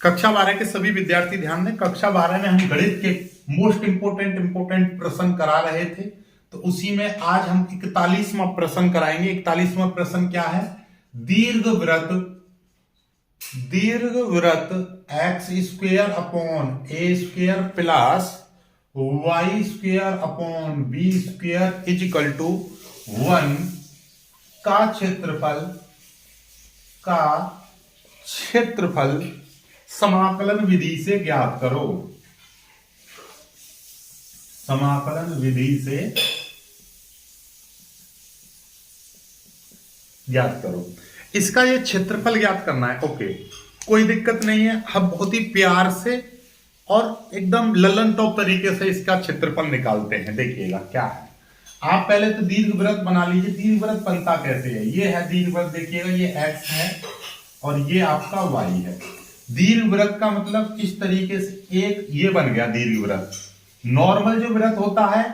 कक्षा 12 के सभी विद्यार्थी ध्यान दें। कक्षा 12 में हम गणित के मोस्ट इंपोर्टेंट प्रश्न करा रहे थे, तो उसी में आज हम 41वां प्रश्न कराएंगे। 41वां प्रश्न क्या है? दीर्घवृत्त x square upon A square plus Y square upon B square is equal to 1 का क्षेत्रफल समाकलन विधि से ज्ञात करो। समाकलन विधि से ज्ञात करो। इसका ये क्षेत्रफल ज्ञात करना है। ओके, कोई दिक्कत नहीं है। हम बहुत ही प्यार से और एकदम ललन टॉप तरीके से इसका क्षेत्रफल निकालते हैं। देखिएगा क्या है। आप पहले तो दीर्घवृत्त बना लीजिए। दीर्घवृत्त बनता कैसे है? ये है दीर्घवृत्त, देखिएगा ये x है और ये आपका y है। दीर्घवृत्त का मतलब इस तरीके से एक ये बन गया दीर्घवृत्त। नॉर्मल जो वृत्त होता है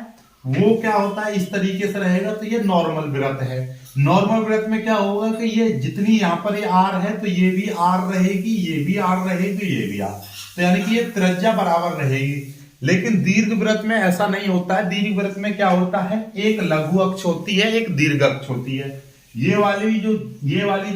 वो क्या होता है? इस तरीके से रहेगा, तो ये नॉर्मल वृत्त है। नॉर्मल वृत्त में क्या होगा कि ये जितनी यहां पर ये r है तो ये भी r रहेगी, ये भी r रहेगी, ये भी r, तो यानी कि ये त्रिज्या बराबर रहेगी। लेकिन दीर्घवृत्त में ऐसा नहीं होता है। दीर्घवृत्त में क्या होता है? एक लघु अक्ष होती है, एक दीर्घ अक्ष होती है। ये वाली जो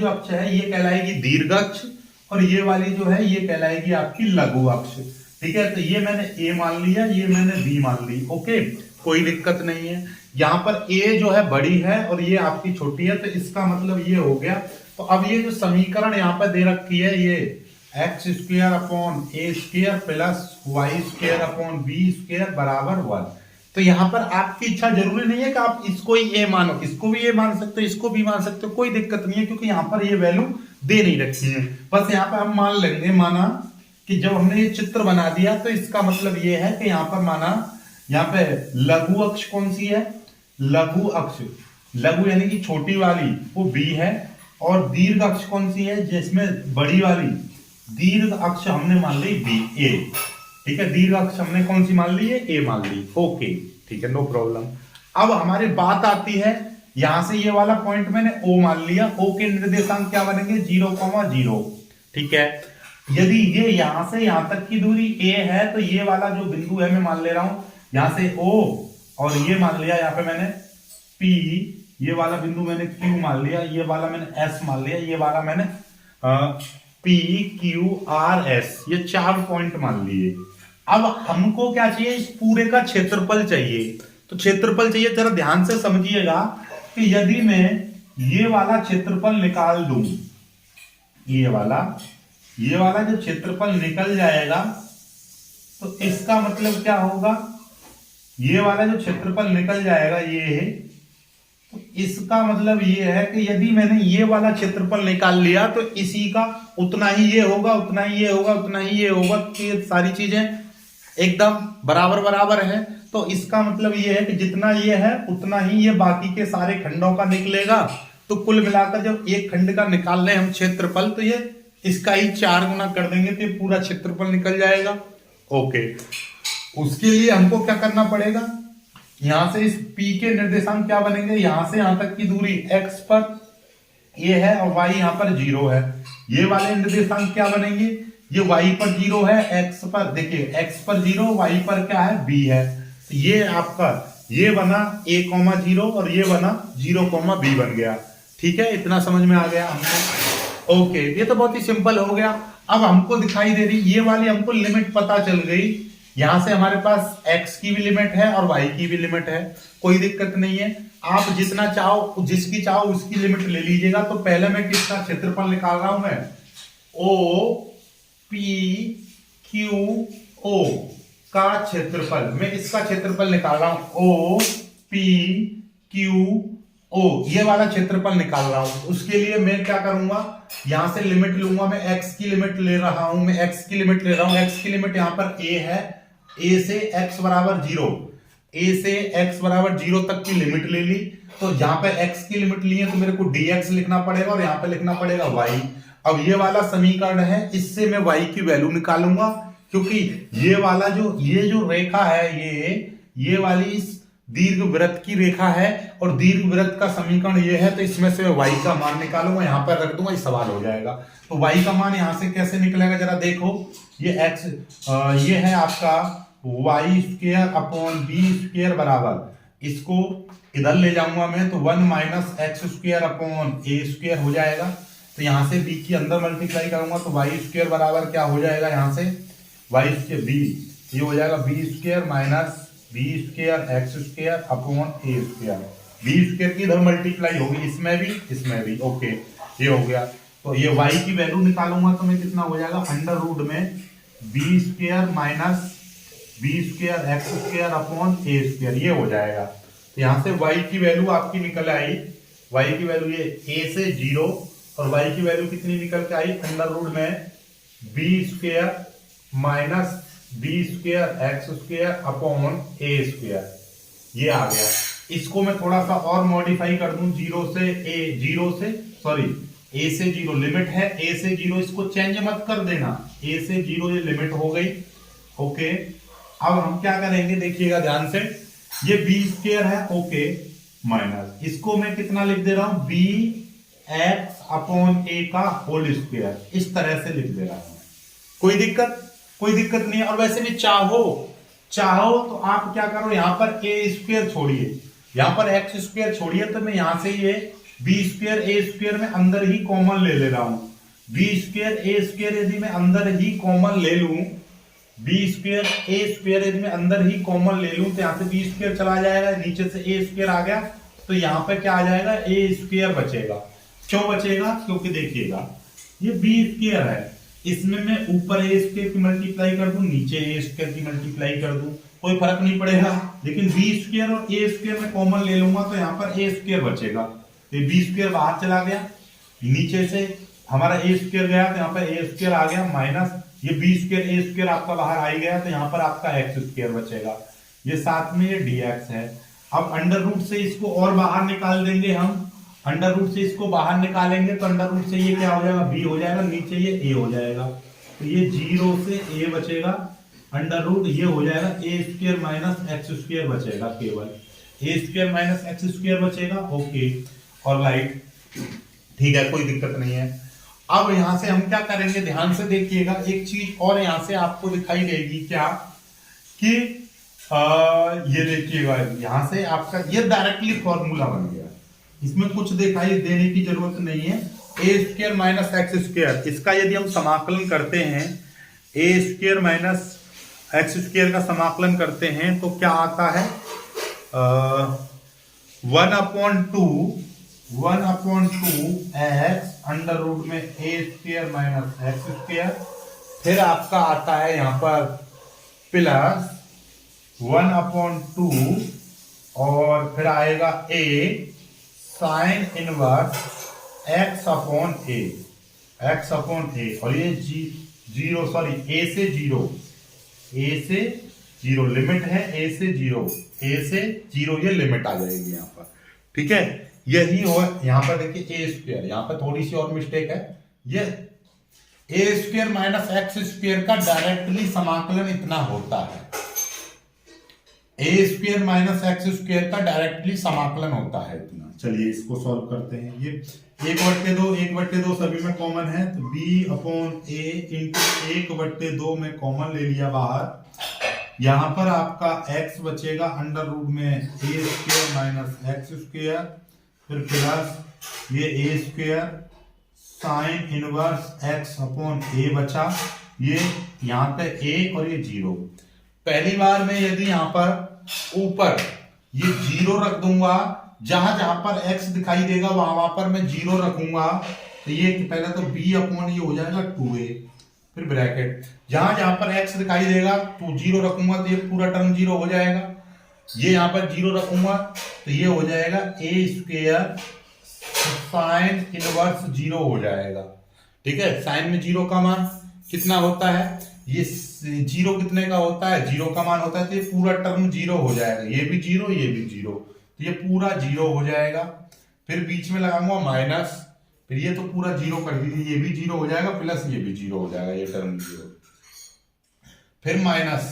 अक्ष है ये कहलाएगी दीर्घ अक्ष और ये वाली जो है ये कहलाएगी आपकी लघु अक्ष। ठीक है, तो ये मैंने a मान लिया, ये मैंने b मान ली। ओके, कोई दिक्कत नहीं है। यहाँ पर a जो है बड़ी है और ये आपकी छोटी है, तो इसका मतलब ये हो गया। तो अब ये जो समीकरण यहाँ पर दे रखी है, ये एक्स स्क्वेयर अपॉन ए square plus Y square upon B square बराबर 1। तो यहाँ पर आपकी इच्छा जरूरी नहीं है कि आप इसको ही ए मानो, इसको भी ए मान सकते हो, इसको भी मान सकते हो, कोई दिक्कत नहीं है, क्योंकि यहाँ पर ये वैल्यू दे नहीं रखी है। बस यहाँ पर हम मान लेंगे, माना कि जब हमने ये चित्र बना दिया तो इसका मतलब ये है कि यहाँ पर माना यहाँ पे लघु अक्ष कौन सी है? लघु अक्ष, लघु यानी कि छोटी वाली वो b है, और दीर्घ अक्ष कौन सी है? जिसमें बड़ी वाली दीर्घ अक्ष हमने मान ली b, a। ठीक है, दीर्घ अक्ष हमने कौन सी मान ली है? a मान ली। ओके, ठीक है, नो प्रॉब्लम। अब हमारी बात आती है, यहां से ये वाला पॉइंट मैंने o मान लिया। o के निर्देशांक क्या बनेंगे? 0,0। ठीक है, यदि ये यहां से यहां तक की दूरी a है तो ये वाला जो बिंदु है मैं मान ले रहा हूं यहां से o, और ये मान लिया यहाँ पे मैंने p, ये वाला बिंदु मैंने q मान लिया, ये वाला मैंने s मान लिया, ये वाला मैंने p q r s, ये 4 पॉइंट मान लिए। अब हमको क्या चाहिए? इस पूरे का क्षेत्रफल चाहिए। तो क्षेत्रफल चाहिए, जरा ध्यान से समझिएगा कि यदि मैं ये वाला क्षेत्रफल निकाल दूं, ये वाला जो क्षेत्रफल निकल जाएगा तो इसका मतलब क्या होगा? ये वाला जो क्षेत्रफल निकल जाएगा ये है, तो इसका मतलब ये है कि यदि मैंने ये वाला क्षेत्रफल निकाल लिया तो इसी का उतना ही ये होगा, उतना ही ये होगा, उतना ही ये होगा, कि सारी चीजें एकदम बराबर है। तो इसका मतलब ये है कि जितना ये है उतना ही ये बाकी के सारे खंडों का निकलेगा। तो कुल मिलाकर जब एक खंड का निकाल रहे हम क्षेत्रफल, तो ये इसका ही 4 गुना कर देंगे तो ये पूरा क्षेत्रफल निकल जाएगा। ओके, उसके लिए हमको क्या करना पड़ेगा? यहां से इस P के निर्देशांक क्या बनेंगे? यहां से यहां तक की दूरी x पर a है और y यहां पर 0 है। ये वाले निर्देशांक क्या बनेंगे? ये y पर 0 है, x पर देखिए x पर 0, y पर क्या है? b है। तो ये आपका ये बना a,0 और ये बना 0,b बन गया। ठीक है, इतना समझ में आ गया हमको? ओके, ये तो बहुत ही सिंपल हो गया। अब हमको दिखाई दे रही ये वाली हमको लिमिट पता चल गई। यहां से हमारे पास x की भी लिमिट है और y की भी लिमिट है, कोई दिक्कत नहीं है। आप जितना चाहो, जिसकी चाहो उसकी लिमिट ले लीजिएगा। तो पहले मैं किसका क्षेत्रफल निकाल रहा हूं? मैं O P Q O का क्षेत्रफल, मैं इसका क्षेत्रफल निकाल रहा हूं। O P Q O, ये वाला क्षेत्रफल निकाल रहा हूं। उसके लिए मैं क्या करूंगा? यहां से लिमिट लूंगा, मैं x की लिमिट ले रहा हूं, मैं x की लिमिट ले रहा हूं। x की लिमिट यहां पर a है, a से x बराबर 0, a से x बराबर 0 तक की लिमिट ले ली। तो जहां पे x की लिमिट ली है तो मेरे को dx लिखना पड़ेगा और यहाँ पे लिखना पड़ेगा y। अब ये वाला समीकरण है, इससे मैं y की वैल्यू निकालूंगा, क्योंकि ये वाला जो रेखा है, ये वाली इस दीर्घवृत्त की रेखा है और दीर्घवृत्त का समीकरण ये है, तो इसमें से y का मान निकालूंगा, यहां पर रख दूंगा, ये सवाल हो जाएगा। तो y का मान यहां से कैसे निकलेगा जरा देखो, ये x ये है आपका y square upon B square बराबर, इसको इधर ले जाऊंगा मैं तो 1 माइनस एक्स स्क्वेयर अपॉन ए स्क्वेयर हो जाएगा। तो यहां से b की अंदर मल्टीप्लाई करूंगा तो वाई स्क्वेयर बराबर क्या हो जाएगा, यहां से वाई स्क्वेयर बी, ये हो जाएगा B square minus B square X square upon ए स्क्वेयर, बी स्क्वेयर की इधर मल्टीप्लाई होगी, इसमें भी ओके, ये हो गया। तो ये y की वैल्यू निकालूंगा तो मैं कितना हो जाएगा, अंडर रूट में B square minus B square X square upon ए स्क्वेयर, ये हो जाएगा। तो यहाँ से y की वैल्यू आपकी निकल आई, y की वैल्यू ये a से 0 और y की वैल्यू कितनी निकल के आई, अंडर रूट में B square minus B square X square upon ए स्क्वेयर, ये आ गया। इसको मैं थोड़ा सा और मॉडिफाई कर दूं, ए से 0 लिमिट है, ए से 0, इसको चेंज मत कर देना, ए से 0 ये लिमिट हो गई, ओके। अब हम क्या करेंगे देखिएगा ध्यान से, ये बी स्क्वेयर है, ओके, माइनस इसको मैं कितना लिख दे रहा हूं, बी एक्स अपॉन ए का होल स्क्वेयर, इस तरह से लिख दे रहा हूं। कोई दिक्कत नहीं है। और वैसे भी चाहो तो आप क्या करो, यहां पर ए स्क्वेयर छोड़िए, यहां पर एक्स स्क्वेयर छोड़िए, तो मैं यहां से ये बी स्क्वेयर ए स्क्वेयर में अंदर ही कॉमन ले रहा हूं। बी स्क्वेयर ए स्क्वेयर यदि मैं अंदर ही कॉमन ले लूं, बी स्क्वेयर ए स्क्वेयर यदि मैं अंदर ही कॉमन ले लूं, तो यहां से बी स्क्वेयर चला जाएगा, नीचे से ए स्क्वेयर आ गया, तो यहां पे क्या आ जाएगा, ए स्क्वेयर बचेगा। क्यों बचेगा, क्योंकि देखिएगा ये बी स्क्वेयर है, इसमें मैं ऊपर ए स्क्वेयर की मल्टीप्लाई कर दूं, नीचे ए स्क्वेयर की मल्टीप्लाई कर दूं, कोई फर्क नहीं पड़ेगा। लेकिन बी स्क्वेयर और ए स्क्वेयर में कॉमन ले लूंगा तो यहाँ पर ए स्क्वेयर बचेगा, तो बी स्क्वेयर बाहर चला गया, नीचे से हमारा ए स्क्वेयर गया तो यहाँ पर ए स्क्वेयर आ गया, माइनस ये बी स्क्वेयर ए स्क्वेयर आपका बाहर आ गया, तो यहाँ पर आपका एक्स स्क्वेयर बचेगा, ये साथ में ये dx है। अब अंडर रूट से इसको और बाहर निकाल देंगे हम, अंडर रूट से इसको बाहर निकालेंगे तो अंडर रूट से ये क्या हो जाएगा, b हो जाएगा, नीचे ये a हो जाएगा, तो ये 0 से a बचेगा, अंडर रूट ये हो जाएगा ए स्क्वेयर माइनस एक्स स्क्वेयर बचेगा, केवल ए स्क्वेयर माइनस एक्स स्क्वेयर बचेगा, ओके और राइट, ठीक है, कोई दिक्कत नहीं है। अब यहां से हम क्या करेंगे, ध्यान से देखिएगा, एक चीज और यहां से आपको दिखाई देगी क्या, कि ये देखिएगा यहां से आपका ये डायरेक्टली फॉर्मूला बन गया, इसमें कुछ दिखाई देने की जरूरत नहीं है। ए स्क्वेयर माइनस एक्स स्क्वेयर, इसका यदि हम समाकलन करते हैं, ए स्क्वेयर माइनस एक्स स्क्वेयर का समाकलन करते हैं तो क्या आता है, 1/2 एक्स अंडर रूट में A square minus x square, फिर आपका आता है यहां पर प्लस 1/2 और फिर आएगा ए साइन इनवर्स एक्स अपॉन ए, और ये जीरो सॉरी ए से जीरो लिमिट है, ए से जीरो ये लिमिट आ जाएगी यहाँ पर, ठीक है। यही हो यहाँ पर देखिए ए स्क्वेयर, यहाँ पर थोड़ी सी और मिस्टेक है, ये A square minus x square का डायरेक्टली समाकलन इतना होता है, ए स्क्वेयर माइनस एक्स स्क्वेयर का डायरेक्टली समाकलन होता है इतना। चलिए इसको सॉल्व करते हैं, ये 1/2 सभी में कॉमन है, तो b अपॉन ए इंटू 1/2 में कॉमन ले लिया बाहर, यहां पर आपका x बचेगा अंडर रूट में A square minus x square, फिर प्लस ये A square sine inverse x अपॉन ए बचा, ये यहाँ पे a और ये 0। पहली बार में यदि यहाँ पर ऊपर ये 0 रख दूंगा, जहां जहां पर x दिखाई देगा वहां पर मैं 0 रखूंगा, तो ये पहले तो b अपॉन ये हो जाएगा 2a, फिर ब्रैकेट, जहां जहां पर x दिखाई देगा तो 0 रखूंगा तो ये पूरा टर्म 0 हो जाएगा, ये यहां पर 0 रखूंगा तो ये हो जाएगा a स्क्वेयर साइन इनवर्स 0 हो जाएगा, ठीक है। साइन में 0 का मान कितना होता है, ये 0 कितने का होता है, 0 का मान होता है, तो ये पूरा टर्म 0 हो जाएगा, ये भी 0 ये भी 0, तो ये पूरा 0 हो जाएगा, फिर बीच में लगाऊंगा माइनस, फिर ये तो पूरा 0 कर दीजिए, ये भी 0 हो जाएगा, प्लस ये भी 0 हो जाएगा, ये टर्म 0, फिर माइनस,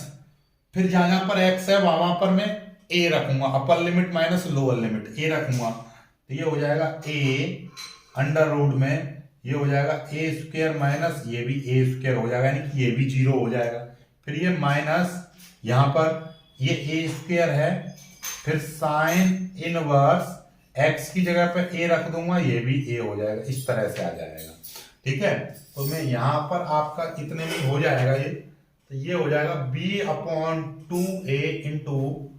फिर जहां जहां पर x है वहां पर मैं ए रखूंगा, upper limit minus lower limit a रखूंगा, तो ये हो जाएगा ए अंडर रूट में ये हो जाएगा ए स्क्वायर माइनस ये भी ए स्क्वायर हो जाएगा, यानी कि ये भी 0 हो जाएगा। फिर ये माइनस यहां पर ये ए स्क्वायर है, फिर साइन इनवर्स एक्स की जगह पे ए रख दूंगा, ये भी ए हो जाएगा, इस तरह से आ जाएगा। ठीक है, तो मैं यहां पर आपका इतने में हो जाएगा ये, तो ये हो जाएगा b अपॉन 2a इंटू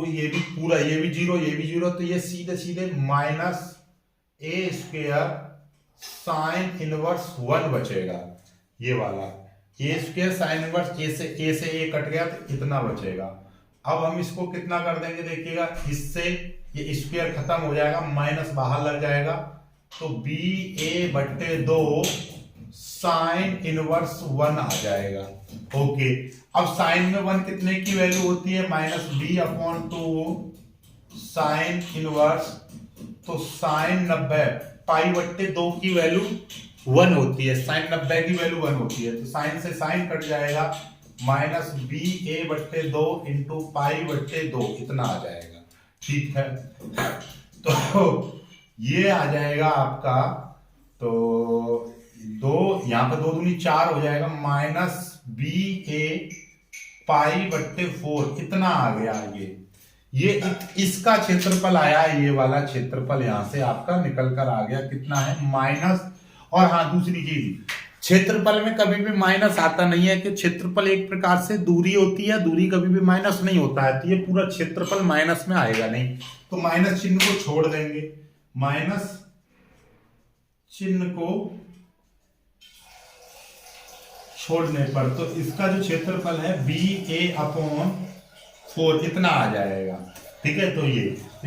ये भी पूरा, ये भी 0 ये भी 0, तो ये सीधे सीधे माइनस ए स्क्वायर साइन इनवर्स 1 बचेगा, ये वाला ए स्क्वायर साइन इनवर्स ए से ए कट गया तो इतना बचेगा। अब हम इसको कितना कर देंगे देखिएगा, इससे ये स्क्वायर खत्म हो जाएगा, माइनस बाहर लग जाएगा, तो बी ए बट्टे 2 साइन इनवर्स 1 आ जाएगा। ओके, अब साइन में 1 कितने की वैल्यू होती है, minus b upon 2 sine inverse, तो साइन 90 पाई बट्टे 2 की वैल्यू 1 होती है, साइन 90 की वैल्यू 1 होती है, तो साइन से साइन कट जाएगा, माइनस बी ए बट्टे 2 इंटू पाई बट्टे 2 इतना आ जाएगा। ठीक है, तो ये आ जाएगा आपका, तो 2 यहां पर 2 दूनी 4 हो जाएगा, माइनस बी ए पाई बट्टे 4 इतना आ गया। ये इसका क्षेत्रफल आया, ये वाला क्षेत्रफल यहां से आपका निकल कर आ गया, कितना है माइनस। और हाँ, दूसरी चीज, क्षेत्रफल में कभी भी माइनस आता नहीं है, कि क्षेत्रफल एक प्रकार से दूरी होती है, दूरी कभी भी माइनस नहीं होता है, तो ये पूरा क्षेत्रफल माइनस में आएगा नहीं, तो माइनस चिन्ह को छोड़ देंगे, माइनस चिन्ह को छोड़ने पर तो इसका जो क्षेत्रफल है बी ए अपॉन 4 इतना आ जाएगा। ठीक है, तो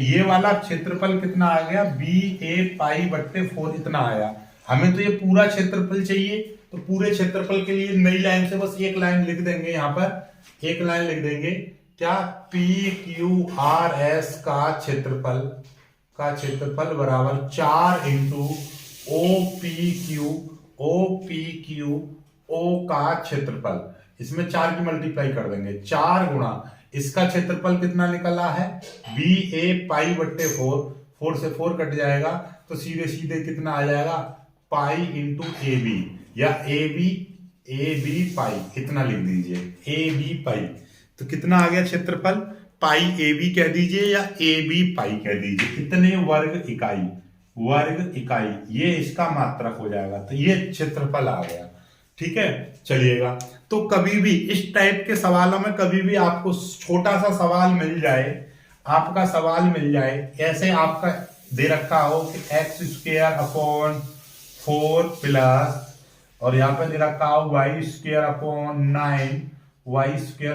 ये वाला क्षेत्रफल कितना आ गया, बी ए पाई बट्टे 4 इतना आया। हमें तो ये पूरा क्षेत्रफल चाहिए, तो पूरे क्षेत्रफल के लिए नई लाइन से बस एक लाइन लिख देंगे, यहां पर एक लाइन लिख देंगे, क्या पी क्यू आर एस का क्षेत्रफल बराबर 4 into O P Q O का क्षेत्रफल, इसमें 4 की मल्टीप्लाई कर देंगे, 4 गुणा इसका क्षेत्रफल कितना निकला है, बी ए पाई बट्टे 4 से 4 कट जाएगा, तो सीधे सीधे कितना आ जाएगा, पाई इंटू ए बी, या ए बी पाई इतना लिख दीजिए, ए बी पाई, तो कितना आ गया क्षेत्रफल, पाई ए बी कह दीजिए या ए बी पाई कह दीजिए, इतने वर्ग इकाई ये इसका मात्रक हो जाएगा, तो ये क्षेत्रफल आ गया। ठीक है, चलिएगा, तो कभी भी इस टाइप के सवालों में कभी भी आपको छोटा सा सवाल मिल जाए, आपका सवाल मिल जाए ऐसे आपका दे रखा हो कि एक्स स्क्वायर अपॉन 4 प्लस, और यहाँ पे दे रखा हो वाई स्क्वायर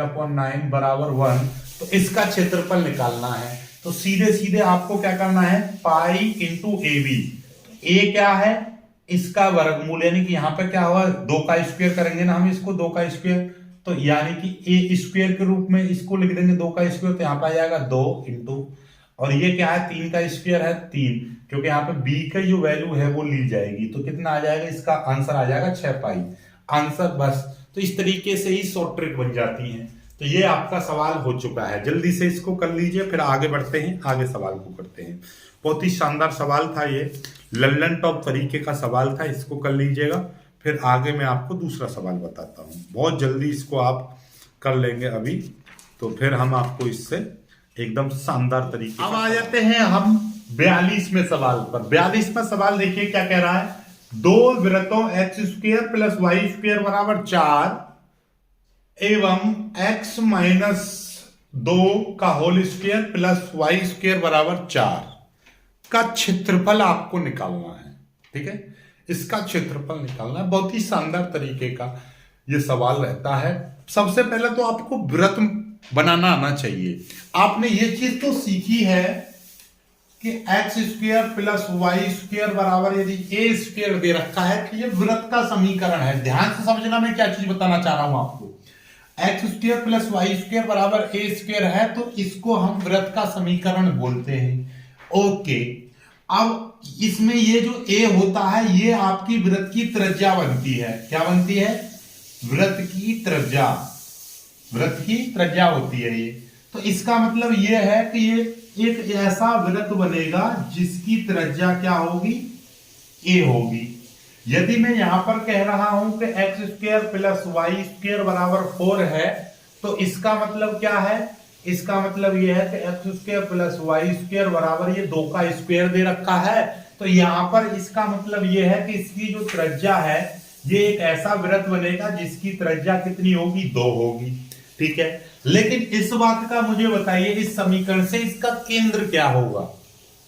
अपॉन 9 बराबर 1, तो इसका क्षेत्रफल निकालना है, तो सीधे सीधे आपको क्या करना है, पाई इंटू ए बी, ए क्या है, इसका वर्गमूल, यानी कि यहाँ पे क्या हुआ, 2 का स्क्वायर करेंगे ना हम इसको, 2 का स्क्वायर, तो यानी कि ए स्क्वायर के रूप में इसको लिख देंगे 2 का स्क्वायर, तो यहाँ पे आ जाएगा 2 इंटू, और ये क्या है, 3 का स्क्वायर है 3, क्योंकि यहाँ पे बी का जो वैल्यू है वो ली जाएगी, तो कितना आ जाएगा, इसका आंसर आ जाएगा 6 पाई आंसर, बस। तो इस तरीके से ही शॉर्ट ट्रिक बन जाती है। तो ये आपका सवाल हो चुका है, जल्दी से इसको कर लीजिए, फिर आगे बढ़ते हैं, आगे सवाल को करते हैं। बहुत ही शानदार सवाल था ये, लल्लन टॉप तरीके का सवाल था, इसको कर लीजिएगा, फिर आगे मैं आपको दूसरा सवाल बताता हूँ। बहुत जल्दी इसको आप कर लेंगे अभी, तो फिर हम आपको इससे एकदम शानदार तरीके। अब आ जाते हैं हम 42वें सवाल पर। 42वां सवाल देखिए क्या कह रहा है, 2 वृत्तों x square plus y square बराबर 4 एवं x माइनस 2 का whole square plus y square बराबर 4 का क्षेत्रफल आपको निकालना है। ठीक है, इसका क्षेत्रफल निकालना है, बहुत ही शानदार तरीके का ये सवाल रहता है। सबसे पहले तो आपको वृत्त बनाना आना चाहिए। आपने ये चीज तो सीखी है कि x square plus y square बराबर यदि ए स्क्वायर दे रखा है तो ये वृत्त का समीकरण है। ध्यान से समझना, मैं क्या चीज बताना चाह रहा हूं आपको। X square plus y square बराबर ए स्क्वायर है, तो इसको हम वृत्त का समीकरण बोलते हैं। ओके, अब इसमें ये जो ए होता है ये आपकी वृत्त की त्रिज्या बनती है। क्या बनती है? वृत्त की त्रिज्या, वृत्त की त्रिज्या होती है ये। तो इसका मतलब ये है कि ये एक ऐसा वृत्त बनेगा जिसकी त्रिज्या क्या होगी, ए होगी। यदि मैं यहां पर कह रहा हूं कि x square plus y square बराबर 4 है, तो इसका मतलब क्या है, इसका मतलब यह है कि x square plus y square बराबर ये 2 का स्क्वायर दे रखा है। तो यहां पर इसका मतलब यह है कि इसकी जो त्रिज्या है, ये एक ऐसा वृत्त बनेगा जिसकी त्रिज्या कितनी होगी, 2 होगी। ठीक है, लेकिन इस बात का मुझे बताइए इस समीकरण से इसका केंद्र क्या होगा।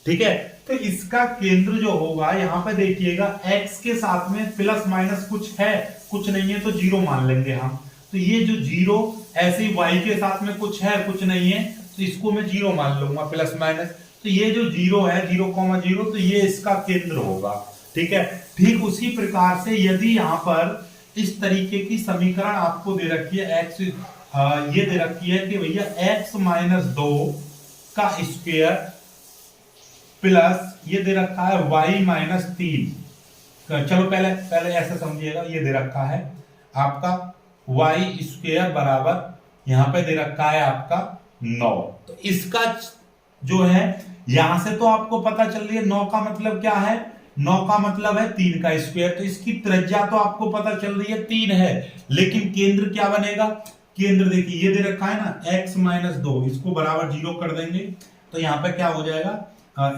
ठीक है, तो इसका केंद्र जो होगा, यहां पे देखिएगा x के साथ में प्लस माइनस कुछ है, कुछ नहीं है तो जीरो मान लेंगे हम। तो ये जो जीरो, ऐसे ही y के साथ में कुछ है कुछ नहीं है तो इसको मैं जीरो मान लूंगा, प्लस माइनस। तो ये जो जीरो है 0,0, तो ये इसका केंद्र होगा। ठीक है, ठीक उसी प्रकार से यदि यहां पर इस तरीके की समीकरण आपको दे रखी है, x ये दे रखी है कि भैया x माइनस 2 का स्क्वायर प्लस ये दे रखा है y माइनस 3। चलो पहले पहले ऐसा समझिएगा, ये दे रखा है आपका y स्क्वायर बराबर यहां पे दे रखा है आपका 9। तो इसका जो है यहां से तो आपको पता चल रही है 9 का मतलब क्या है, 9 का मतलब है 3 का स्क्वायर। तो इसकी त्रिज्या तो आपको पता चल रही है 3 है, लेकिन केंद्र क्या बनेगा, केंद्र देखिए ये दे रखा है ना x माइनस 2, इसको बराबर 0 कर देंगे तो यहां पर क्या हो जाएगा,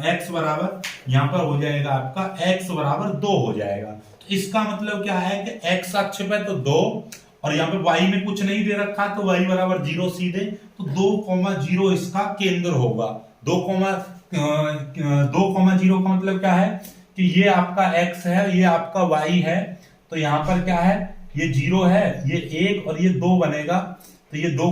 x बराबर यहां पर हो जाएगा आपका x बराबर 2 हो जाएगा। तो इसका मतलब क्या है कि x अक्ष पे तो 2 और यहाँ पे y में कुछ नहीं दे रखा तो y बराबर 0 सीधे, तो 2,0 इसका केंद्र होगा। 2,0 का मतलब क्या है कि ये आपका x है, ये आपका y है, तो यहाँ पर क्या है, ये 0 है, ये 1 और ये 2 बनेगा। तो ये 2,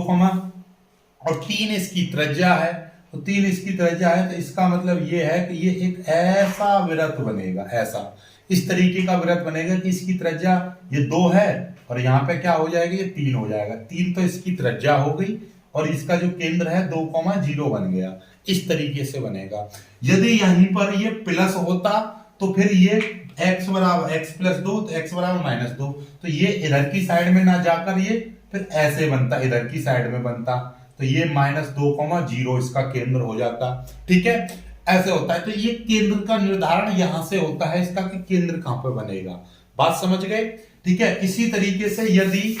और 3 इसकी त्रिज्या है, तो 3 इसकी त्रिज्या है, तो इसका मतलब ये है कि ये एक ऐसा वृत्त बनेगा, ऐसा इस तरीके का वृत्त बनेगा कि इसकी त्रिज्या ये 2 है और यहाँ पे क्या हो जाएगा, ये 3 हो जाएगा। 3 तो इसकी त्रिज्या हो गई और इसका जो केंद्र है 2,0 बन गया, इस तरीके से बनेगा। यदि यहीं पर ये प्लस होता तो फिर ये x बराबर x प्लस 2, तो x बराबर माइनस 2, तो ये इधर की साइड में ना जाकर ये फिर ऐसे बनता, इधर की साइड में बनता, तो ये -2,0 इसका केंद्र हो जाता। ठीक है, ऐसे होता है। तो ये केंद्र का निर्धारण यहां से होता है इसका कि केंद्र कहां पर बनेगा, बात समझ गए। ठीक है, इसी तरीके से यदि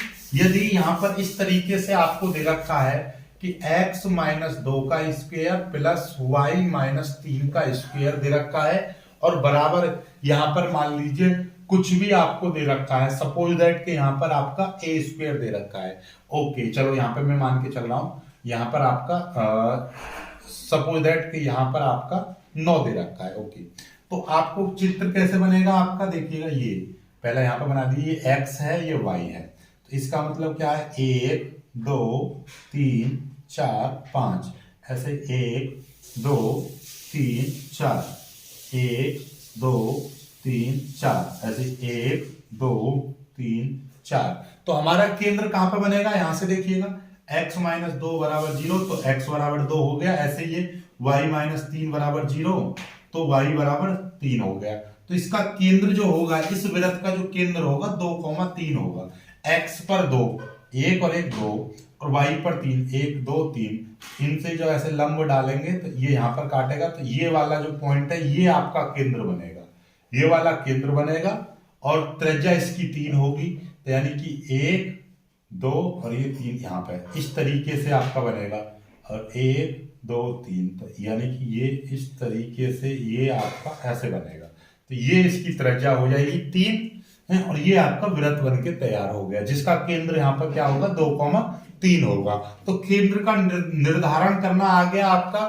यहां पर इस तरीके से आपको दे रखा है कि x माइनस 2 का स्क्वायर प्लस y माइनस 3 का स्क्वायर दे रखा है और बराबर यहां पर मान लीजिए कुछ भी आपको दे रखा है, सपोज दैट कि यहां पर आपका a स्क्वायर दे रखा है। ओके, चलो यहां पर मैं मान के चल रहा हूं, यहां पर आपका सपोज दैट कि यहां पर आपका 9 दे रखा है। ओके, तो आपको चित्र कैसे बनेगा आपका, देखिएगा ये पहले यहां पर बना दिए, ये x है ये y है, तो इसका मतलब क्या है 1 2 3 4 5, ऐसे 1 2 3 4, 1 2 3 4, ऐसे 1 2 3 4। तो हमारा केंद्र कहां पर बनेगा, यहां से देखिएगा x माइनस 2 बराबर 0, तो x बराबर 2 हो गया। ऐसे ये y माइनस 3 बराबर 0, तो y बराबर 3 हो गया। तो इसका केंद्र जो होगा, इस वृत्त का जो केंद्र होगा 2,3 होगा। x पर 2, 1 और 1 2, और y पर 3, 1 2 3, इनसे जो ऐसे लंब डालेंगे तो ये यहां पर काटेगा, तो ये वाला जो पॉइंट है ये आपका केंद्र बनेगा, ये वाला केंद्र बनेगा और त्रिज्या इसकी 3 होगी, तो यानी कि 1 2 और ये 3 यहाँ पे इस तरीके से आपका बनेगा, और 1 2 3, तो यानी कि ये इस तरीके से ये आपका ऐसे बनेगा। तो ये इसकी त्रिज्या हो जाएगी 3 है, और ये आपका वृत्त बन के तैयार हो गया, जिसका केंद्र यहाँ पर क्या होगा 2,3 होगा। तो केंद्र का निर्धारण करना आ गया आपका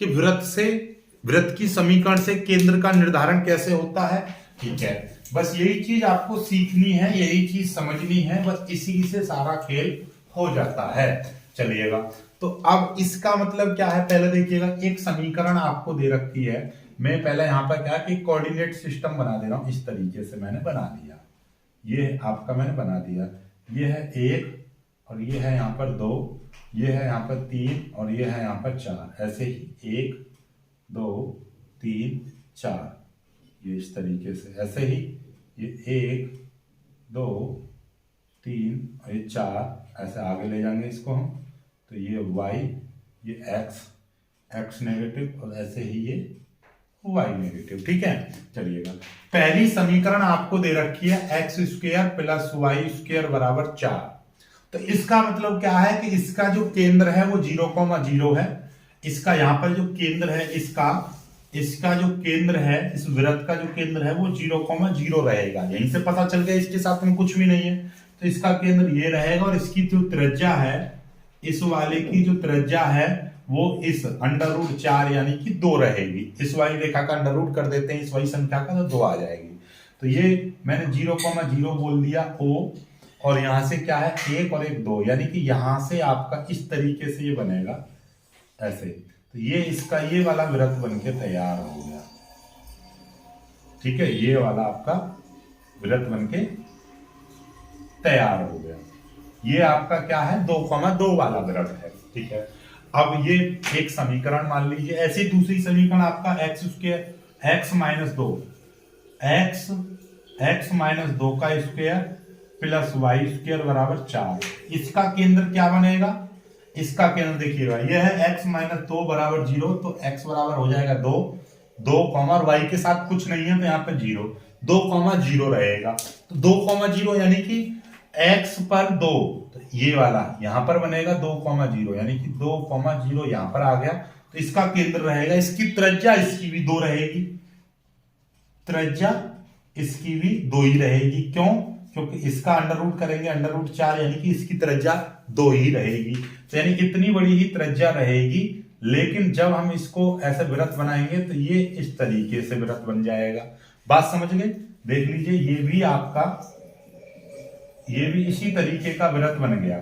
कि वृत्त की समीकरण से केंद्र का निर्धारण कैसे होता है। ठीक है, बस यही चीज आपको सीखनी है, यही चीज समझनी है, बस इसी से सारा खेल हो जाता है। चलिएगा, तो अब इसका मतलब क्या है, पहले देखिएगा एक समीकरण आपको दे रखी है, मैं पहले यहां पर क्या कि कोऑर्डिनेट सिस्टम बना दे रहा हूं, इस तरीके से मैंने बना दिया, ये आपका मैंने बना दिया, ये है 1 और ये है यहाँ पर 2, ये है यहाँ पर 3 और ये है यहाँ पर 4, ऐसे ही 1 2 3 4, ये इस तरीके से, ऐसे ही ये 1 2 3 और ये 4, ऐसे आगे ले जाएंगे इसको हम, तो ये y ये x नेगेटिव और ऐसे ही ये y नेगेटिव। ठीक है, चलिएगा पहली समीकरण आपको दे रखी है x square plus y square बराबर 4। तो इसका मतलब क्या है कि इसका जो केंद्र है वो 0,0 है। इसका यहां पर जो केंद्र है इसका जो केंद्र है, इस वृत्त का जो केंद्र है वो 0,0 रहेगा। यहीं से पता चल गया इसके साथ में कुछ भी नहीं है, तो इसका केंद्र ये रहेगा। और इसकी जो त्रिज्या है, इस वाले की जो त्रिज्या है वो इस √4 यानी कि 2 रहेगी। इस वाली रेखा का अंडर रूट कर देते हैं इस वाली संख्या का, तो 2 आ जाएगी। तो ये मैंने 0,0 बोल दिया O, और यहां से क्या है 1 और 1 2, यानी कि यहां से आपका इस तरीके से ये बनेगा ऐसे। तो ये इसका ये वाला वृत्त बनके तैयार हो गया। ठीक है, ये वाला आपका वृत्त बनके तैयार हो गया। ये आपका क्या है 2,2 वाला वृत्त है। ठीक है, अब ये एक समीकरण मान लीजिए। ऐसी दूसरी समीकरण आपका x माइनस 2 का स्क्वायर प्लस वाई स्क्वायर बराबर 4। इसका केंद्र क्या बनेगा, इसका केंद्र देखिएगा ये है x माइनस 2 बराबर 0, तो x बराबर हो जाएगा 2 और y के साथ कुछ नहीं है तो यहाँ पे 2,0 रहेगा। तो 2,0 यानी कि x पर 2, तो ये वाला यहां पर बनेगा 2,0 यानी कि 2,0 यहां पर आ गया। तो इसका केंद्र रहेगा, इसकी त्रिज्या इसकी भी 2 रहेगी, त्रिज्या इसकी भी 2 ही रहेगी। क्यों? क्योंकि इसका अंडर रूट करेंगे √4 यानी कि इसकी त्रिज्या 2 ही रहेगी। तो यानी इतनी बड़ी ही त्रिज्या रहेगी, लेकिन जब हम इसको ऐसे वृत्त बनाएंगे तो ये इस तरीके से वृत्त बन जाएगा। बात समझ गए? देख लीजिए ये भी इसी तरीके का वृत्त बन गया।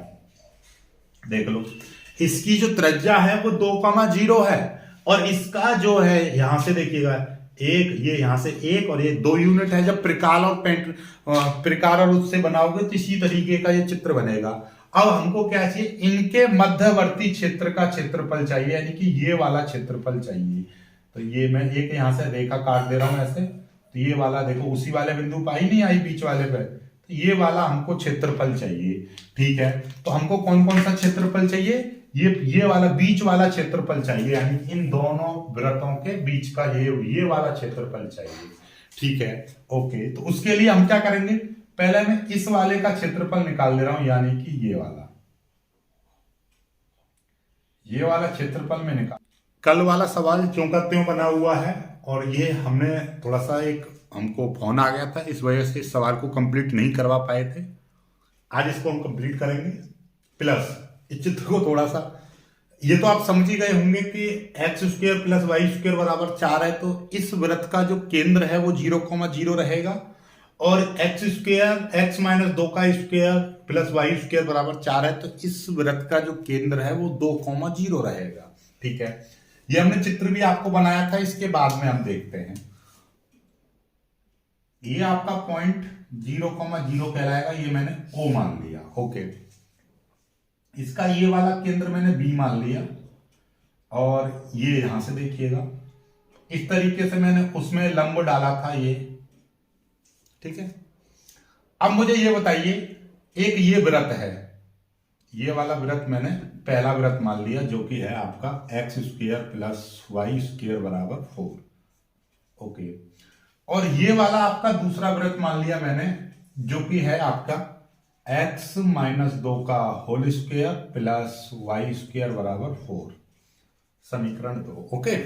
देख लो, इसकी जो त्रिज्या है वो 2,0 है, और इसका जो है यहां से देखिएगा ये यहां से 1 और ये 2 यूनिट है। जब प्रकार और उससे बनाओगे तो इसी तरीके का ये चित्र बनेगा। अब हमको क्या चाहिए, इनके मध्यवर्ती क्षेत्र का क्षेत्रफल चाहिए, यानी कि ये वाला क्षेत्रफल चाहिए। तो ये मैं एक यहां से रेखा काट दे रहा हूं ऐसे, तो ये वाला देखो उसी वाले बिंदु पर आई नहीं आई बीच वाले पे, तो ये वाला हमको क्षेत्रफल चाहिए। ठीक है, तो हमको कौन कौन सा क्षेत्रफल चाहिए, ये वाला बीच वाला क्षेत्रफल चाहिए, यानी इन दोनों वृत्तों के बीच का ये वाला क्षेत्रफल चाहिए। ठीक है, ओके। तो उसके लिए हम क्या करेंगे, पहले मैं इस वाले का क्षेत्रफल निकाल दे रहा हूं, यानी कि ये वाला क्षेत्रफल में निकाल। कल वाला सवाल क्यों का त्यों बना हुआ है, और ये हमने थोड़ा सा हमको फोन आ गया था, इस वजह से इस सवाल को कंप्लीट नहीं करवा पाए थे। आज इसको हम कंप्लीट करेंगे। प्लस इस चित्र को थोड़ा सा, ये तो आप समझ ही गए होंगे कि x square plus y square बराबर 4 है, तो इस वृत्त का जो केंद्र है वो 0,0 रहेगा, और x माइनस 2 का स्क्वायर प्लस वाई स्क्वायर बराबर 4 है, तो इस वृत्त का जो केंद्र है वो 2,0 रहेगा। ठीक है, ये हमने चित्र भी आपको बनाया था, इसके बाद में हम देखते हैं। ये आपका पॉइंट 0,0 कहलाएगा, ये मैंने O मान लिया। ओके, इसका ये वाला केंद्र मैंने B मान लिया, और ये यहां से देखिएगा इस तरीके से मैंने उसमें लंब डाला था ये। ठीक है, अब मुझे ये बताइए, एक ये वृत्त है, ये वाला वृत्त मैंने पहला वृत्त मान लिया, जो कि है आपका x square plus y square बराबर 4। ओके, और ये वाला आपका दूसरा वृत्त मान लिया मैंने, जो कि है आपका x माइनस 2 का whole square plus y square बराबर 4, समीकरण 2। ओके,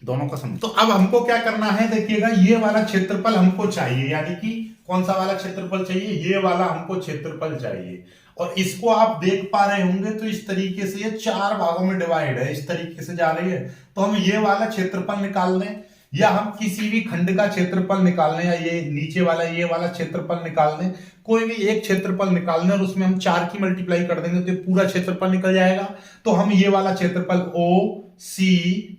दोनों का सम। तो अब हमको क्या करना है, देखिएगा ये वाला क्षेत्रफल हमको चाहिए, यानी कि कौन सा वाला क्षेत्रफल चाहिए, ये वाला हमको क्षेत्रफल चाहिए। और इसको आप देख पा रहे होंगे तो इस तरीके से ये 4 भागों में डिवाइड है, इस तरीके से जा रही है। तो हम ये वाला क्षेत्रफल निकाल लें, या हम किसी भी खंड का क्षेत्रफल निकाल लें, या ये नीचे वाला ये वाला क्षेत्रफल निकाल लें, कोई भी एक क्षेत्रफल निकाल लें, और उसमें हम 4 की मल्टीप्लाई कर देंगे तो पूरा क्षेत्रफल निकल जाएगा। तो हम ये वाला क्षेत्रफल OC,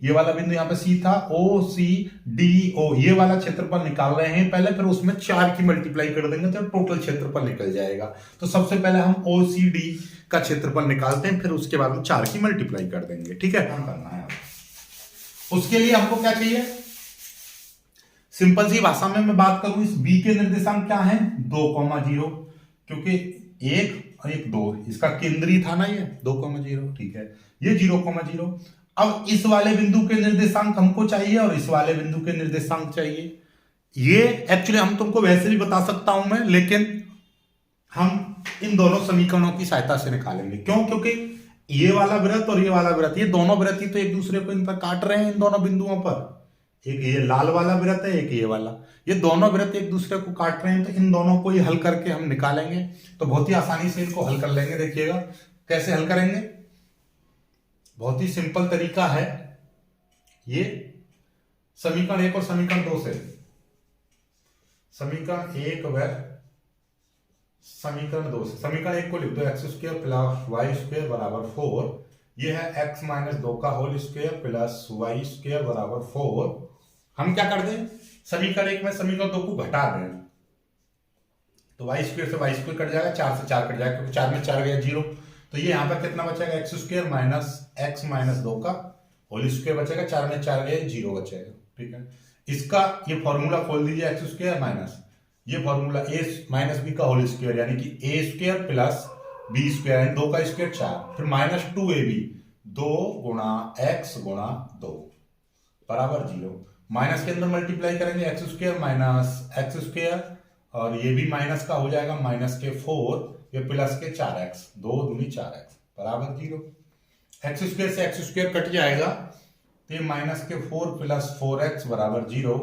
ये वाला बिंदु यहाँ पे C था, OCDO, ये वाला क्षेत्रफल निकाल रहे हैं पहले, फिर उसमें 4 की मल्टीप्लाई कर देंगे तो टोटल क्षेत्रफल निकल जाएगा। तो सबसे पहले हम OCD का क्षेत्रफल निकालते हैं, फिर उसके बाद हम 4 की मल्टीप्लाई कर देंगे। ठीक है, हम करना है। उसके लिए हमको क्या चाहिए, सिंपल सी भाषा में मैं बात करूं, इस B के निर्देशांक क्या है 2,0, क्योंकि एक एक 2, इसका केंद्रीय था ना ये 2,0, ठीक है, ये 0,0। अब इस वाले बिंदु के निर्देशांक हमको चाहिए और इस वाले बिंदु के निर्देशांक चाहिए। ये एक्चुअली हम तुमको वैसे भी बता सकता हूं मैं, लेकिन हम इन दोनों समीकरणों की सहायता से निकालेंगे। क्यों? क्योंकि ये वाला वृत्त और ये वाला वृत्त, ये दोनों वृत्त ही तो एक दूसरे को इन पर काट रहे हैं, इन दोनों बिंदुओं पर। एक ये लाल वाला वृत्त है, एक ये वाला, ये दोनों वृत्त एक दूसरे को काट रहे हैं, तो इन दोनों को ही हल करके हम निकालेंगे। तो बहुत ही आसानी से इनको हल कर लेंगे। देखिएगा कैसे हल करेंगे, बहुत ही सिंपल तरीका है ये। समीकरण 1 और समीकरण 2 से, समीकरण 1 व समीकरण 2 से, समीकरण 1 को लिख दो x² प्लस y² बराबर 4। ये है x माइनस 2 का होल स्क्वायर प्लस y² बराबर 4। हम क्या कर दें, समीकरण 1 में समीकरण 2 को घटा दें, तो y² से y² कट जाएगा, 4 से 4 कट जाएगा, क्योंकि 4 में 4 गया 0। तो ये यहां पर कितना बचेगा, x² माइनस x माइनस 2 का होल स्क्वायर बचेगा, 4 में 4 गया 0 बचेगा। ठीक है, इसका ये फॉर्मूला खोल दीजिए, x² माइनस ये फॉर्मूला a माइनस बी का होल स्क्वायर, यानी कि a² प्लस b² यानी 2 का स्क्वायर 4, फिर माइनस 2ab 2 गुणा x गुणा 2 बराबर 0। माइनस के अंदर मल्टीप्लाई करेंगे, x² माइनस x², और ये भी माइनस का हो जाएगा, माइनस के 4, ये प्लस के 4x, 2 दूनी 4x बराबर 0। x² से x² कट जाएगा, तो ये माइनस के 4 प्लस 4x बराबर 0।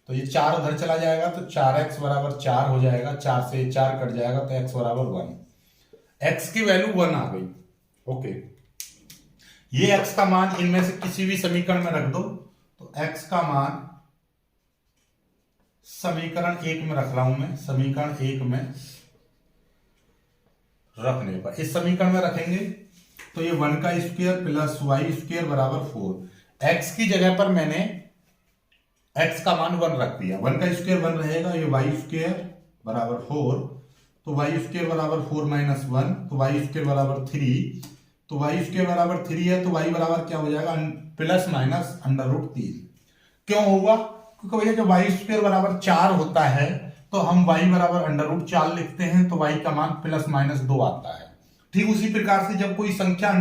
तो ये 4 उधर चला जाएगा, तो 4x बराबर 4 हो जाएगा, 4 से 4 कट जाएगा, तो x बराबर 1। x की वैल्यू 1 आ गई। ओके, ये x का मान इनमें से किसी भी समीकरण में रख दो, तो x का मान समीकरण 1 में रख रहा हूं मैं, समीकरण 1 में रखने पर, इस समीकरण में रखेंगे तो ये 1 का स्क्वायर प्लस y² बराबर 4। x की जगह पर मैंने x का मान 1 रख दिया, 1 का स्क्वायर 1 रहेगा, ये y² बराबर 4, तो y² बराबर 4 माइनस 1, तो y² बराबर 3, तो y² बराबर 3 है, तो y बराबर क्या हो जाएगा, प्लस माइनस √3। क्यों होगा, क्योंकि भैया जब y² बराबर 4 होता है तो हम y बराबर √4 लिखते हैं, तो y का मान प्लस माइनस 2 आता है। ठीक उसी प्रकार से जब कोई संख्या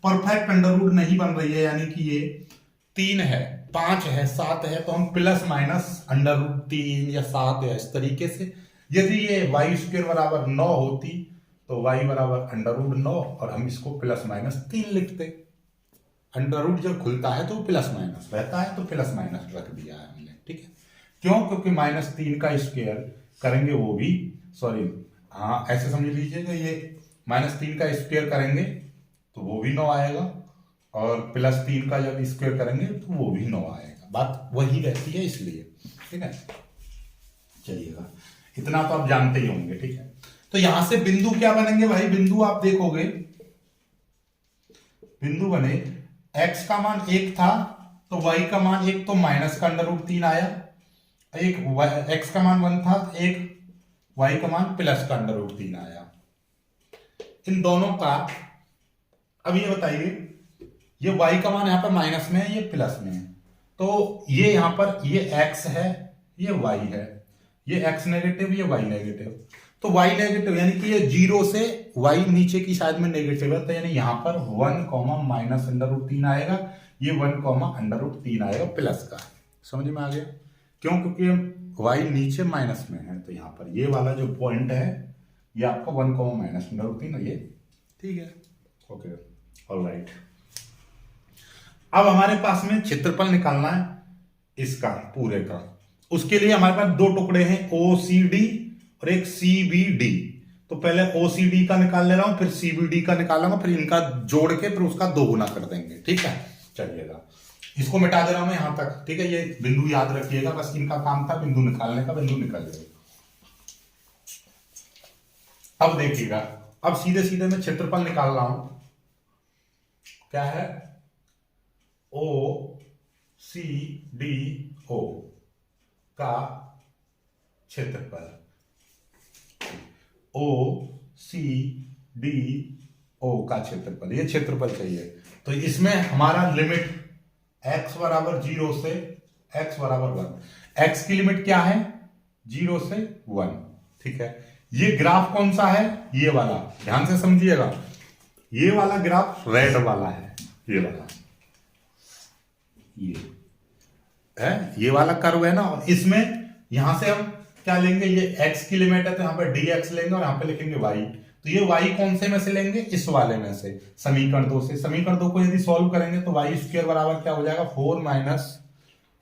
परफेक्ट अंडर रूट नहीं बन रही है, यानी कि ये 3 है, 5 है, 7 है, तो हम प्लस माइनस √3 या 7 या इस तरीके से। यदि ये y² बराबर 9 होती तो y बराबर √9 और हम इसको प्लस माइनस 3 लिखते। अंडर रूट जब खुलता है तो प्लस माइनस रहता है, तो प्लस माइनस रख दिया है हमने। ठीक है, क्यों, क्योंकि -3 का स्क्वायर करेंगे वो भी, सॉरी हाँ ऐसे समझ लीजिएगा, ये -3 का स्क्वायर करेंगे तो वो भी 9 आएगा, और +3 का जब स्क्वायर करेंगे तो वो भी 9 आएगा, बात वही रहती है इसलिए। ठीक है, चलिएगा इतना तो आप जानते ही होंगे। ठीक है, तो यहां से बिंदु क्या बनेंगे भाई, बिंदु आप देखोगे, बिंदु बने x का मान 1 था तो y का मान 1, तो माइनस का √3 आया, एक x का मान 1 था, एक y का मान प्लस का √3 आया। इन दोनों का अब ये बताइए, ये y का मान यहां पर माइनस में है, ये प्लस में है, तो ये यहां पर ये x है, ये y है, ये x नेगेटिव, ये y नेगेटिव, तो y नेगेटिव यानी कि ये 0 से y नीचे की साइड में नेगेटिव है, तो यानी यहां पर 1 माइनस √3 आएगा, ये 1 √3 आएगा प्लस का। समझ में आ गया, क्यों, क्योंकि y नीचे माइनस में है, तो यहां पर ये वाला जो पॉइंट है ये आपका 1 माइनस √3 है ये। ठीक है, ओके ऑलराइट। अब हमारे पास में क्षेत्रफल निकालना है इसका पूरे का, उसके लिए हमारे पास 2 टुकड़े हैं, OCD और एक CBD। तो पहले OCD का निकाल ले रहा हूं, फिर CBD का निकालूंगा, फिर इनका जोड़ के फिर उसका 2 गुना कर देंगे। ठीक है, चलिएगा इसको मिटा दे रहा हूं मैं यहां तक। ठीक है, ये बिंदु याद रखिएगा, बस इनका काम था बिंदु निकालने का, बिंदु निकल जाएगा। अब देखिएगा, अब सीधे सीधे मैं क्षेत्रफल निकाल रहा हूं, क्या है, OCDO का क्षेत्रफल, OCDO का क्षेत्रफल, ये क्षेत्रफल चाहिए। तो इसमें हमारा लिमिट x बराबर 0 से x बराबर 1, x की लिमिट क्या है 0 से 1। ठीक है, ये ग्राफ कौन सा है, ये वाला, ध्यान से समझिएगा, ये वाला ग्राफ रेड वाला है, ये वाला, ये है, ये वाला कर्व है ना। और इसमें यहां से हम क्या लेंगे, ये x की लिमिट है तो यहां पे dx लेंगे और यहां पे लिखेंगे y। तो ये y कौन से में से लेंगे, इस वाले में से, समीकरण 2 से। समीकरण 2 को यदि सॉल्व करेंगे तो y स्क्वायर बराबर क्या हो जाएगा,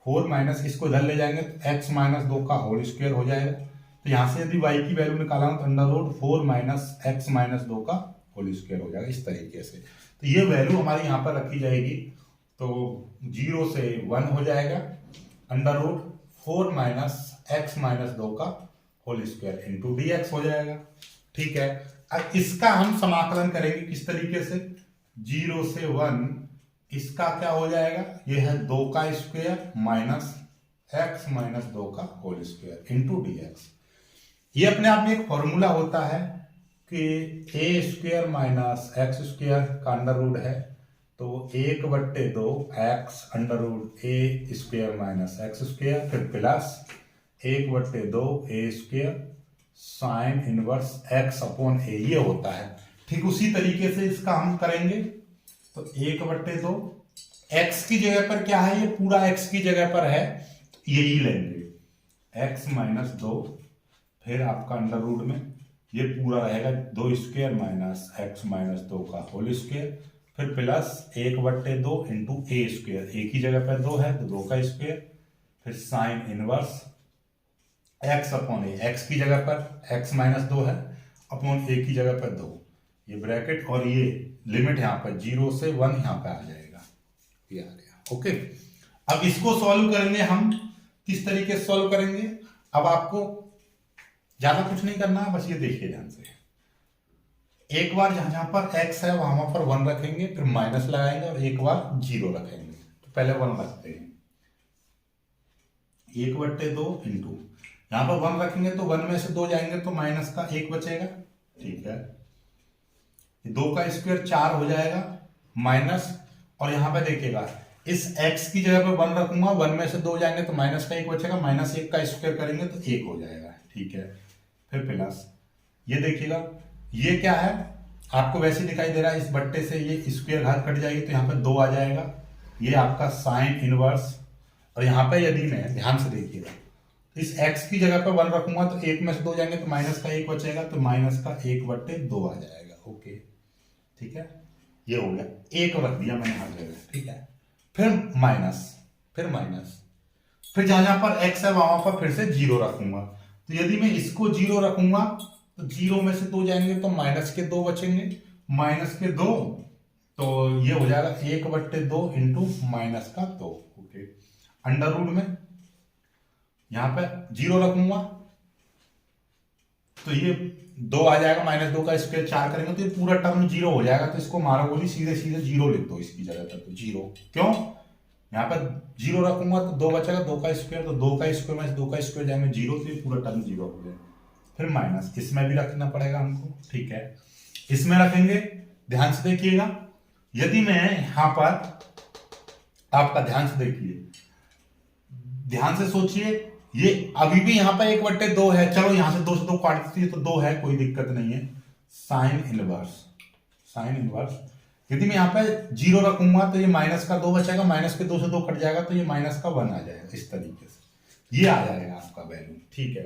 4 माइनस इसको इधर ले जाएंगे तो x माइनस 2 का होल स्क्वायर हो जाएगा। तो यहां से यदि y की वैल्यू निकाला तो under root 4 minus x minus 2 का होल स्क्वायर हो जाएगा, इस तरीके से। तो ये वैल्यू हमारी यहाँ पर रखी जाएगी, तो 0 से 1 हो जाएगा, under root 4 minus x minus 2 का होल स्क्वायर इंटू dx हो जाएगा। ठीक है, अब इसका हम समाकलन करेंगे किस तरीके से, 0 से 1, इसका क्या हो जाएगा, ये है 2 का स्क्वायर माइनस x माइनस 2 का होल स्क्वायर इंटू dx। ये अपने आप में एक फॉर्मूला होता है कि a square minus x square का अंडर रूट है, तो 1/2 x under root a square minus x square, फिर plus 1/2 a square sine inverse x upon a, ये होता है। ठीक उसी तरीके से इसका हम करेंगे, तो 1/2 x की जगह पर क्या है, ये पूरा x की जगह पर है, यही लेंगे, x माइनस 2, फिर आपका अंडर रूट में ये पूरा रहेगा 2 स्क्वायर माइनस x माइनस 2 का होल स्क्वायर, फिर प्लस 1/2 इंटू ए स्क्वायर, ए की जगह पर 2 है तो 2 का स्क्वायर, फिर साइन इनवर्स x अपॉन ए, एक्स की जगह पर x माइनस 2 है, अपॉन ए की जगह पर 2, ये ब्रैकेट और ये लिमिट यहाँ पर 0 से 1 यहाँ पे आ जाएगा, ये आ गया। ओके, अब इसको सॉल्व करेंगे हम, किस तरीके से सॉल्व करेंगे, अब आपको ज्यादा कुछ नहीं करना है, बस ये देखिए ध्यान से। एक बार जहां जहां पर x है वहां पर 1 रखेंगे, फिर माइनस लगाएंगे और एक बार 0 रखेंगे। तो पहले 1 रखते हैं, 1/2 इंटू, यहां पर 1 रखेंगे तो 1 में से 2 जाएंगे तो माइनस का 1 बचेगा। ठीक है, 2 का स्क्वायर 4 हो जाएगा माइनस, और यहां पे देखिएगा इस x की जगह पे 1 रखूंगा, 1 में से 2 जाएंगे तो माइनस का 1 बचेगा, माइनस 1 का स्क्वायर करेंगे तो 1 हो जाएगा। ठीक है, फिर प्लस, ये देखिएगा ये क्या है, आपको वैसे दिखाई दे रहा है, इस बट्टे से ये स्क्वायर घात कट जाएगी तो यहाँ पे 2 आ जाएगा, ये आपका साइन इनवर्स, और यहाँ पे यदि मैं ध्यान से देखिएगा इस x की जगह पे 1 रखूंगा तो 1 में से 2 जाएंगे तो माइनस का 1 बचेगा, तो माइनस का 1/2 आ जाएगा। ओके, ठीक है, ये हो गया, 1 रख दिया मैंने हर जगह। ठीक है, फिर माइनस, फिर जहां जहां पर x है वहां पर फिर से 0 रखूंगा, तो यदि मैं इसको 0 रखूंगा तो 0 में से 2 जाएंगे तो माइनस के 2 बचेंगे, माइनस के 2, तो ये हो जाएगा 1/2 इंटू माइनस का 2। ओके, अंडर रूट में यहां पे 0 रखूंगा तो ये 2 आ जाएगा, माइनस 2 का स्क्वायर 4 करेंगे तो ये पूरा टर्म 0 हो जाएगा, तो इसको मारो गोली सीधे सीधे 0 लिख दो इसकी जगह पर, तो 0, क्यों, यहाँ पर 0 रखूंगा तो 2 बचेगा, 2 का स्क्वायर, तो 2 का स्क्वायर में से 2 का स्क्वायर जाएंगे 0, तो ये पूरा टर्म 0 हो जाएगा। फिर माइनस, इसमें भी रखना पड़ेगा हमको। ठीक है, इसमें रखेंगे, ध्यान से देखिएगा, यदि मैं यहां पर आपका ध्यान से देखिए, ध्यान से सोचिए, ये अभी भी यहां पर 1/2 है, चलो यहां से 2 से 2 काट दीजिए तो 2 है, कोई दिक्कत नहीं है, साइन इनवर्स, यदि मैं यहाँ पे 0 रखूंगा तो ये माइनस का 2 बचेगा, माइनस के 2 से 2 कट जाएगा तो ये माइनस का 1 आ जाएगा, इस तरीके से ये आ जाएगा आपका वैल्यू। ठीक है,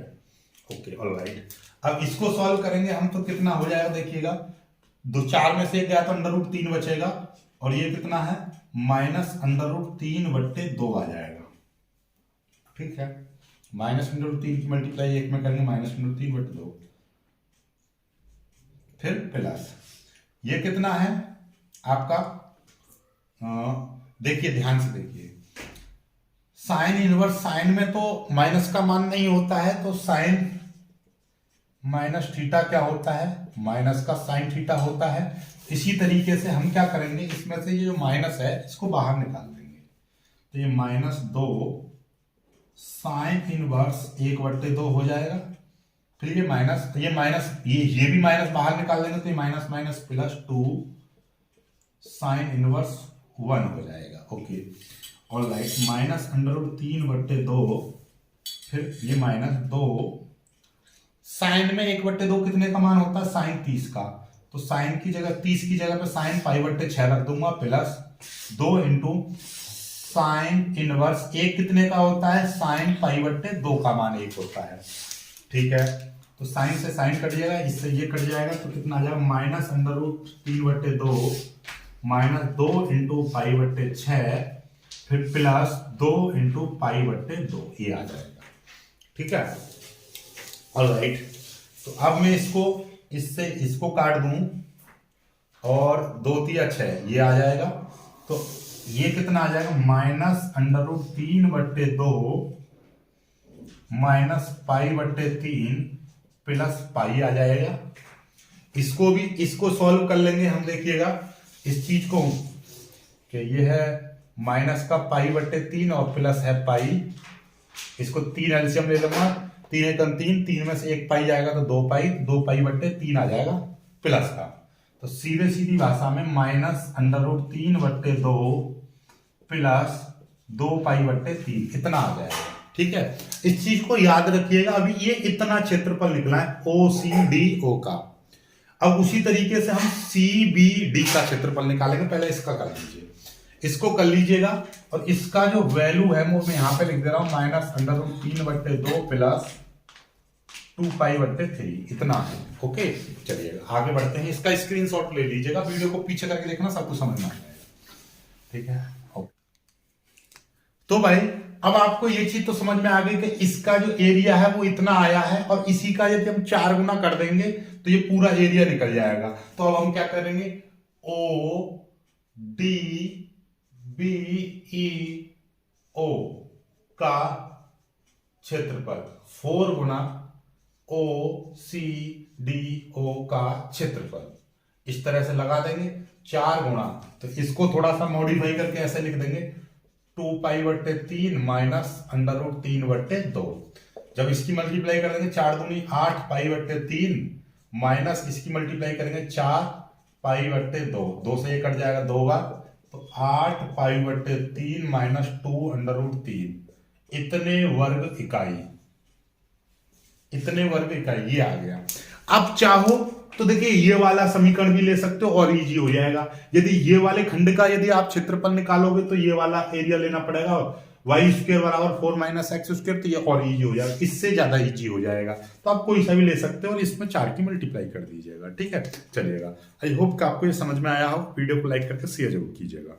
ओके, ऑलराइट, अब इसको सॉल्व करेंगे हम तो कितना हो जाएगा, देखिएगा 4 में से 1 गया तो अंडर रूट 3 बचेगा, और ये कितना है, माइनस अंडर रूट 3/2 आ जाएगा। ठीक है, माइनस अंडर रूट 3 की मल्टीप्लाई 1 में करेंगे, माइनस अंडर रूट 3/2, फिर प्लस, ये कितना है आपका, देखिए ध्यान से देखिए, साइन इनवर्स, साइन में तो माइनस का मान नहीं होता है, तो साइन माइनस थीटा क्या होता है, माइनस का साइन थीटा होता है। इसी तरीके से हम क्या करेंगे, इसमें से ये जो माइनस है इसको बाहर निकाल देंगे, तो ये -2 साइन इनवर्स 1/2 हो जाएगा, फिर ये माइनस, ये भी माइनस बाहर निकाल देंगे तो ये माइनस माइनस +2 साइन इनवर्स 1 हो जाएगा। Okay, alright, minus under root 3/2, फिर ये -2 साइन में 1/2 कितने का मान होता है, साइन 30 का। तो साइन की जगह 30 की जगह पे साइन π/6 रख दूंगा, प्लस 2 इंटू साइन इनवर्स 1 कितने का होता है, साइन π/2 का मान 1 होता है। ठीक है, तो साइन से साइन कट जाएगा, इससे ये कट जाएगा, तो कितना आ जाएगा, -√3/2 -2 इंटू π/6 फिर प्लस 2 इंटू π/2, ये आ जाएगा। ठीक है, ऑलराइट। तो अब मैं इसको इससे इसको काट दूं और 2 तिया 6, ये आ जाएगा। तो ये कितना आ जाएगा, -√3/2 -π/3 प्लस पाई आ जाएगा। इसको सॉल्व कर लेंगे हम, देखिएगा इस चीज को कि ये है माइनस का π/3 और प्लस है पाई। इसको 3 एलसीएम ले लूंगा, 3 एकम 3, 3 में से 1 पाई जाएगा तो 2 पाई, 2 π/3 आ जाएगा प्लस का। तो सीधे सीधी भाषा में -√3/2 प्लस 2 π/3 इतना आ जाएगा। ठीक है, इस चीज को याद रखिएगा। अभी ये इतना क्षेत्रफल निकला है OCDO का। अब उसी तरीके से हम CBD का क्षेत्रफल निकालेंगे। पहले इसका कर लीजिए, इसको कर लीजिएगा, और इसका जो वैल्यू है वो मैं यहां पे लिख दे रहा हूं, -√3/2 प्लस 2 π/3 इतना है। ओके, चलिएगा आगे बढ़ते हैं। इसका स्क्रीनशॉट ले लीजिएगा, वीडियो को पीछे करके देखना, सब कुछ समझ में आ जाएगा। ठीक है, ओके। तो भाई अब आपको ये चीज तो समझ में आ गई कि इसका जो एरिया है वो इतना आया है, और इसी का यदि हम 4 गुना कर देंगे तो ये पूरा एरिया निकल जाएगा। तो अब हम क्या करेंगे, ODBEO का क्षेत्रफल 4 गुना OCDO का क्षेत्रफल, इस तरह से लगा देंगे 4 गुना। तो इसको थोड़ा सा मॉडिफाई करके ऐसे लिख देंगे 2 π/3 -√3/2। जब इसकी मल्टीप्लाई कर देंगे 4 दूनी 8 π/3 माइनस इसकी मल्टीप्लाई करेंगे 4 π/2, 2 से ये कट जाएगा 2 बार, तो 8 π/3 -2√3 इतने वर्ग इकाई, ये आ गया। अब चाहो तो देखिए ये वाला समीकरण भी ले सकते हो और इजी हो जाएगा। यदि ये वाले खंड का यदि आप क्षेत्रफल निकालोगे तो ये वाला एरिया लेना पड़ेगा, y² बराबर 4 - x², तो ये और इजी हो जाएगा, इससे ज्यादा इजी हो जाएगा। तो आप कोई सा भी ले सकते हो और इसमें 4 की मल्टीप्लाई कर दीजिएगा। ठीक है, चलिएगा। आई होप कि आपको ये समझ में आया हो। वीडियो को लाइक करके शेयर जरूर कीजिएगा।